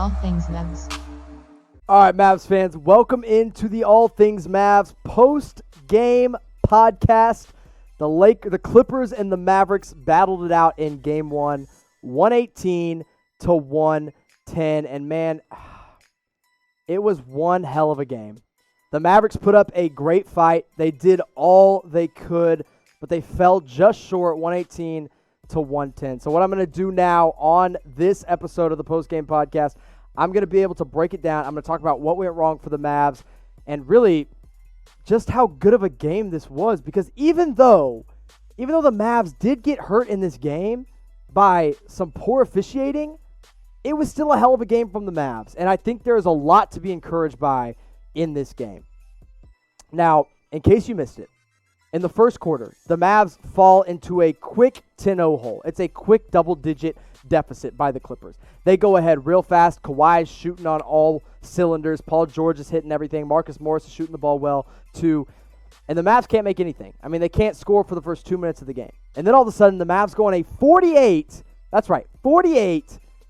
All things Mavs. All right, Mavs fans, welcome into the All Things Mavs post-game podcast. The Clippers and the Mavericks battled it out in Game 1, 118 to 110. And man, it was one hell of a game. The Mavericks put up a great fight. They did all they could, but they fell just short, 118 to 110. So what I'm going to do now on this episode of the post-game podcast, I'm going to be able to break it down. I'm going to talk about what went wrong for the Mavs and really just how good of a game this was, because even though the Mavs did get hurt in this game by some poor officiating, it was still a hell of a game from the Mavs, and I think there is a lot to be encouraged by in this game. Now, in case you missed it, in the first quarter, the Mavs fall into a quick 10-0 hole. It's a quick double-digit deficit by the Clippers. They go ahead real fast. Kawhi is shooting on all cylinders. Paul George is hitting everything. Marcus Morris is shooting the ball well, too. And the Mavs can't make anything. I mean, they can't score for the first 2 minutes of the game. And then all of a sudden, the Mavs go on a 48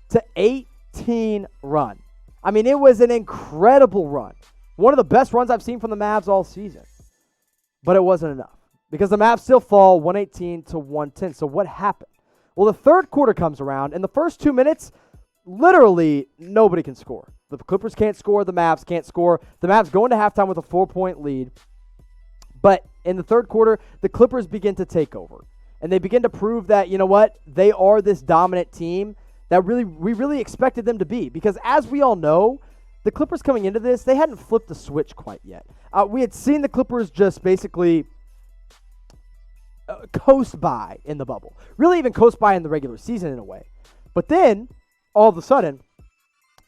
to 18 run. I mean, it was an incredible run. One of the best runs I've seen from the Mavs all season. But it wasn't enough because the Mavs still fall 118 to 110. So what happened? Well, the third quarter comes around, and the first 2 minutes, literally nobody can score. The Clippers can't score. The Mavs can't score. The Mavs go into halftime with a 4-point lead. But in the third quarter, the Clippers begin to take over. And they begin to prove that, you know what, they are this dominant team that we really expected them to be. Because as we all know, the Clippers coming into this, they hadn't flipped the switch quite yet. We had seen the Clippers just basically coast by in the bubble. Really even coast by in the regular season in a way. But then, all of a sudden,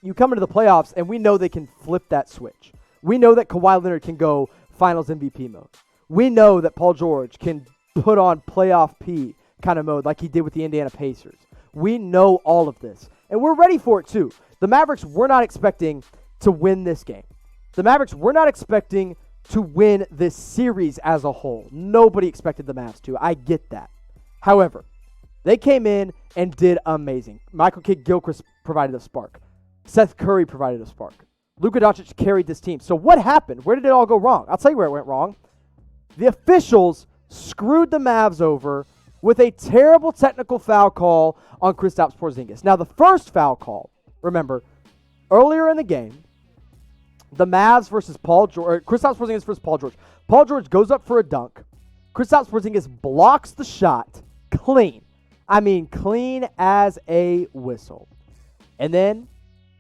you come into the playoffs and we know they can flip that switch. We know that Kawhi Leonard can go finals MVP mode. We know that Paul George can put on playoff P kind of mode like he did with the Indiana Pacers. We know all of this. And we're ready for it too. The Mavericks were not expecting to win this game. The Mavericks were not expecting to win this series as a whole. Nobody expected the Mavs to. I get that. However, they came in and did amazing. Michael Kidd-Gilchrist provided a spark. Seth Curry provided a spark. Luka Doncic carried this team. So what happened? Where did it all go wrong? I'll tell you where it went wrong. The officials screwed the Mavs over with a terrible technical foul call on Kristaps Porzingis. Now, the first foul call, remember, earlier in the game, the Mavs versus Kristaps Porzingis versus Paul George. Paul George goes up for a dunk. Kristaps Porzingis blocks the shot clean. I mean, clean as a whistle. And then,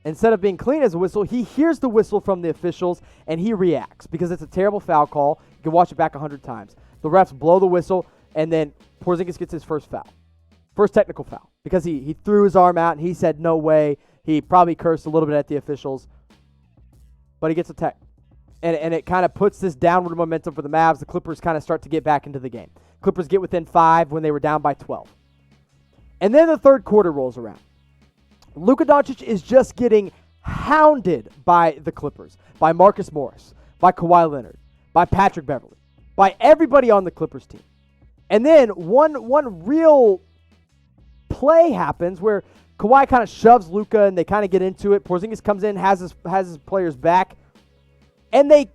instead of being clean as a whistle, he hears the whistle from the officials, and he reacts because it's a terrible foul call. You can watch it back 100 times. The refs blow the whistle, and then Porzingis gets his first foul. First technical foul. Because he threw his arm out, and he said, no way. He probably cursed a little bit at the officials. But he gets a tech. And it kind of puts this downward momentum for the Mavs. The Clippers kind of start to get back into the game. Clippers get within 5 when they were down by 12. And then the third quarter rolls around. Luka Doncic is just getting hounded by the Clippers, by Marcus Morris, by Kawhi Leonard, by Patrick Beverley, by everybody on the Clippers team. And then one real play happens where Kawhi kind of shoves Luka and they kind of get into it. Porzingis comes in, has his players back, and they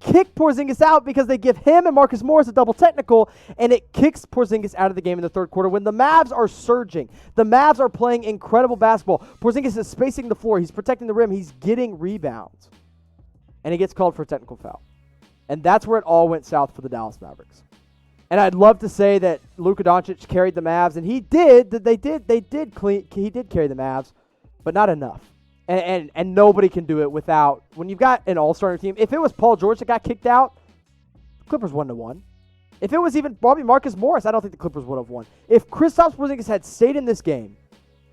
kick Porzingis out because they give him and Marcus Morris a double technical, and it kicks Porzingis out of the game in the third quarter when the Mavs are surging. The Mavs are playing incredible basketball. Porzingis is spacing the floor. He's protecting the rim. He's getting rebounds. And he gets called for a technical foul. And that's where it all went south for the Dallas Mavericks. And I'd love to say that Luka Doncic carried the Mavs, and he did. He did carry the Mavs, but not enough. And nobody can do it without, when you've got an all-star team. If it was Paul George that got kicked out, the Clippers wouldn't have won. If it was even probably Marcus Morris, I don't think the Clippers would have won. If Kristaps Porzingis had stayed in this game,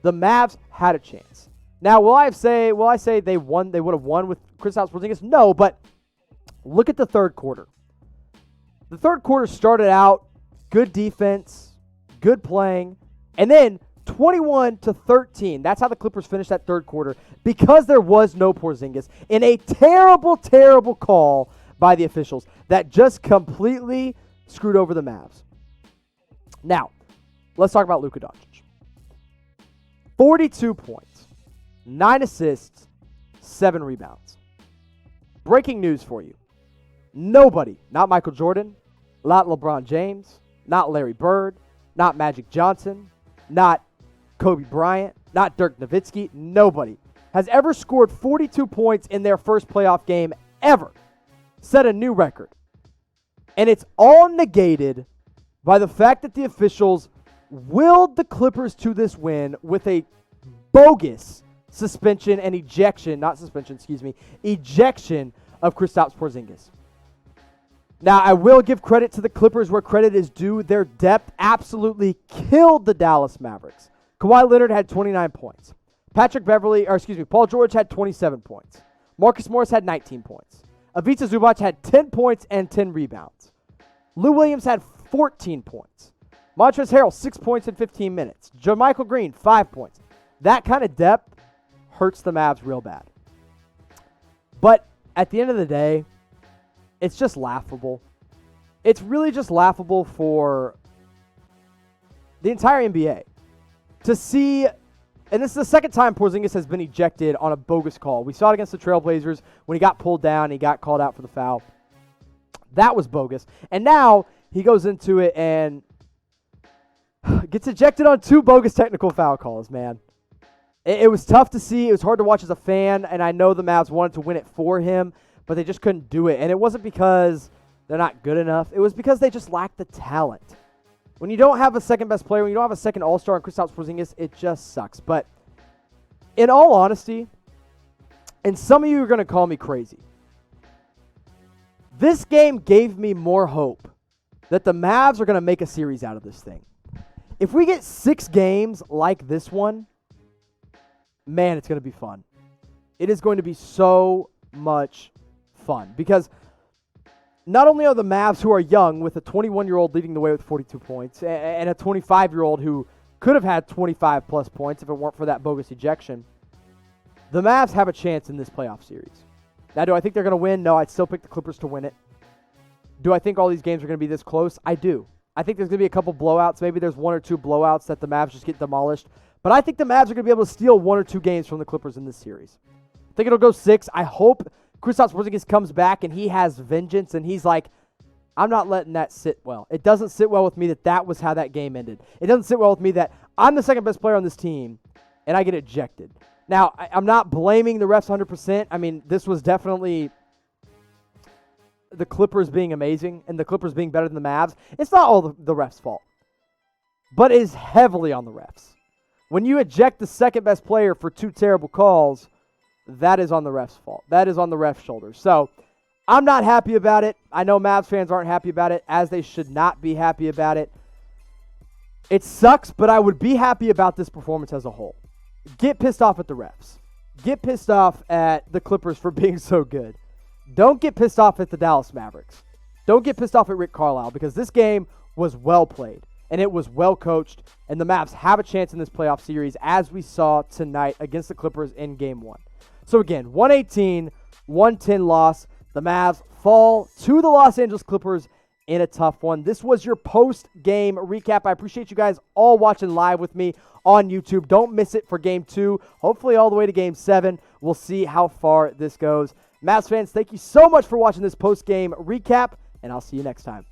the Mavs had a chance. Now, will I say they won? They would have won with Kristaps Porzingis? No, but look at the third quarter. The third quarter started out good defense, good playing, and then 21-13. That's how the Clippers finished that third quarter because there was no Porzingis in a terrible, terrible call by the officials that just completely screwed over the Mavs. Now, let's talk about Luka Doncic. 42 points, 9 assists, 7 rebounds. Breaking news for you. Nobody, not Michael Jordan, not LeBron James, not Larry Bird, not Magic Johnson, not Kobe Bryant, not Dirk Nowitzki, nobody has ever scored 42 points in their first playoff game ever. Set a new record. And it's all negated by the fact that the officials willed the Clippers to this win with a bogus ejection of Kristaps Porzingis. Now, I will give credit to the Clippers where credit is due. Their depth absolutely killed the Dallas Mavericks. Kawhi Leonard had 29 points. Paul George had 27 points. Marcus Morris had 19 points. Ivica Zubac had 10 points and 10 rebounds. Lou Williams had 14 points. Montrezl Harrell, 6 points in 15 minutes. JaMychal Green, 5 points. That kind of depth hurts the Mavs real bad. But at the end of the day, it's just laughable. It's really just laughable for the entire NBA to see, and this is the second time Porzingis has been ejected on a bogus call. We saw it against the Trailblazers when he got pulled down. He got called out for the foul. That was bogus. And now he goes into it and gets ejected on 2 bogus technical foul calls, man. It was tough to see. It was hard to watch as a fan, and I know the Mavs wanted to win it for him, but they just couldn't do it. And it wasn't because they're not good enough. It was because they just lacked the talent. When you don't have a second-best player, when you don't have a second all-star in Kristaps Porzingis, it just sucks. But in all honesty, and some of you are going to call me crazy, this game gave me more hope that the Mavs are going to make a series out of this thing. If we get 6 games like this one, man, it's going to be fun. It is going to be so much fun because not only are the Mavs, who are young, with a 21-year-old leading the way with 42 points and a 25-year-old who could have had 25-plus points if it weren't for that bogus ejection, the Mavs have a chance in this playoff series. Now, do I think they're going to win? No, I'd still pick the Clippers to win it. Do I think all these games are going to be this close? I do. I think there's going to be a couple blowouts. Maybe there's 1 or 2 blowouts that the Mavs just get demolished. But I think the Mavs are going to be able to steal 1 or 2 games from the Clippers in this series. I think it'll go 6. I hope Kristaps Porzingis comes back and he has vengeance and he's like, I'm not letting that sit well. It doesn't sit well with me that was how that game ended. It doesn't sit well with me that I'm the second best player on this team and I get ejected. Now, I'm not blaming the refs 100%. I mean, this was definitely the Clippers being amazing and the Clippers being better than the Mavs. It's not all the refs' fault, but it is heavily on the refs. When you eject the second best player for 2 terrible calls, that is on the ref's fault. That is on the ref's shoulders. So I'm not happy about it. I know Mavs fans aren't happy about it, as they should not be happy about it. It sucks, but I would be happy about this performance as a whole. Get pissed off at the refs. Get pissed off at the Clippers for being so good. Don't get pissed off at the Dallas Mavericks. Don't get pissed off at Rick Carlisle, because this game was well played and it was well coached, and the Mavs have a chance in this playoff series, as we saw tonight against the Clippers in Game 1. So again, 118-110 loss. The Mavs fall to the Los Angeles Clippers in a tough one. This was your post-game recap. I appreciate you guys all watching live with me on YouTube. Don't miss it for Game 2, hopefully all the way to Game 7. We'll see how far this goes. Mavs fans, thank you so much for watching this post-game recap, and I'll see you next time.